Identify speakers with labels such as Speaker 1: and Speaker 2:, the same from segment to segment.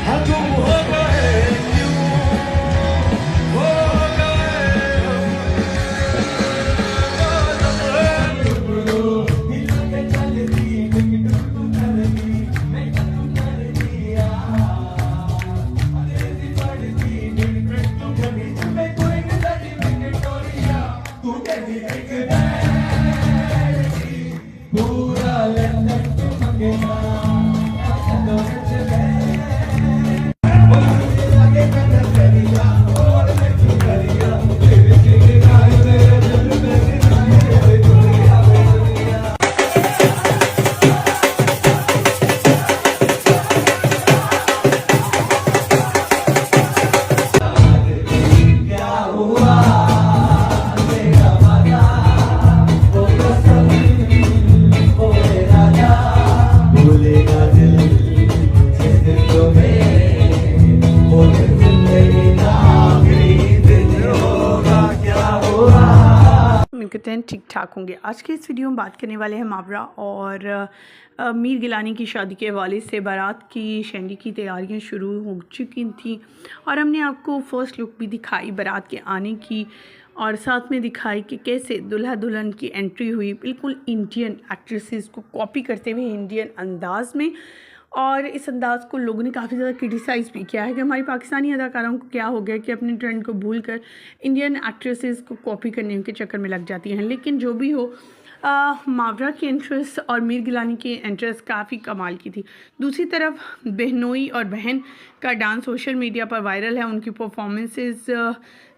Speaker 1: हाँ तुम हो गए यूं, हो
Speaker 2: उम्मीद करते हैं ठीक ठाक होंगे। आज के इस वीडियो में बात करने वाले हैं मावरा और मीर गिलानी की शादी के हवाले से। बारात की शैंडी की तैयारियां शुरू हो चुकी थी और हमने आपको फ़र्स्ट लुक भी दिखाई बारात के आने की, और साथ में दिखाई कि कैसे दुल्हा दुल्हन की एंट्री हुई, बिल्कुल इंडियन एक्ट्रेसेस को कॉपी करते हुए इंडियन अंदाज में। और इस अंदाज़ को लोगों ने काफ़ी ज़्यादा क्रिटिसाइज़ भी किया है कि हमारी पाकिस्तानी अदाकाराओं को क्या हो गया कि अपने ट्रेंड को भूलकर इंडियन एक्ट्रेसेस को कॉपी करने के चक्कर में लग जाती हैं। लेकिन जो भी हो, मावरा की एंट्रेस और मीर गिलानी की एंट्रेस काफ़ी कमाल की थी। दूसरी तरफ बहनोई और बहन का डांस सोशल मीडिया पर वायरल है। उनकी परफॉर्मेंसेस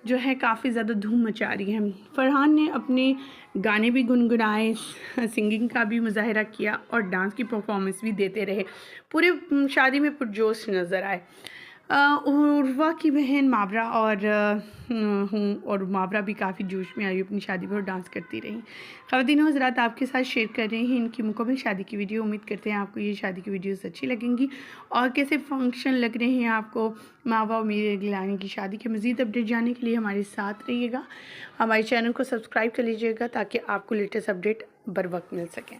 Speaker 2: जो है काफ़ी ज़्यादा धूम मचा रही हैं। फरहान ने अपने गाने भी गुनगुनाए, सिंगिंग का भी मुजाहरा किया और डांस की परफॉर्मेंस भी देते रहे। पूरे शादी में पुरजोश नज़र आए। उर्वा की बहन मावरा और मावरा भी काफ़ी जोश में आई, अपनी शादी पर डांस करती रही। ख़वातीन हज़रात, आपके साथ शेयर कर रहे हैं इनकी मुकम्मल शादी की वीडियो। उम्मीद करते हैं आपको ये शादी की वीडियोस अच्छी लगेंगी और कैसे फंक्शन लग रहे हैं आपको मावरा और मीर गिलानी की शादी के। मज़ीद अपडेट जानने के लिए हमारे साथ रहिएगा, हमारे चैनल को सब्सक्राइब कर लीजिएगा ताकि आपको लेटेस्ट अपडेट बर वक्त मिल सकें।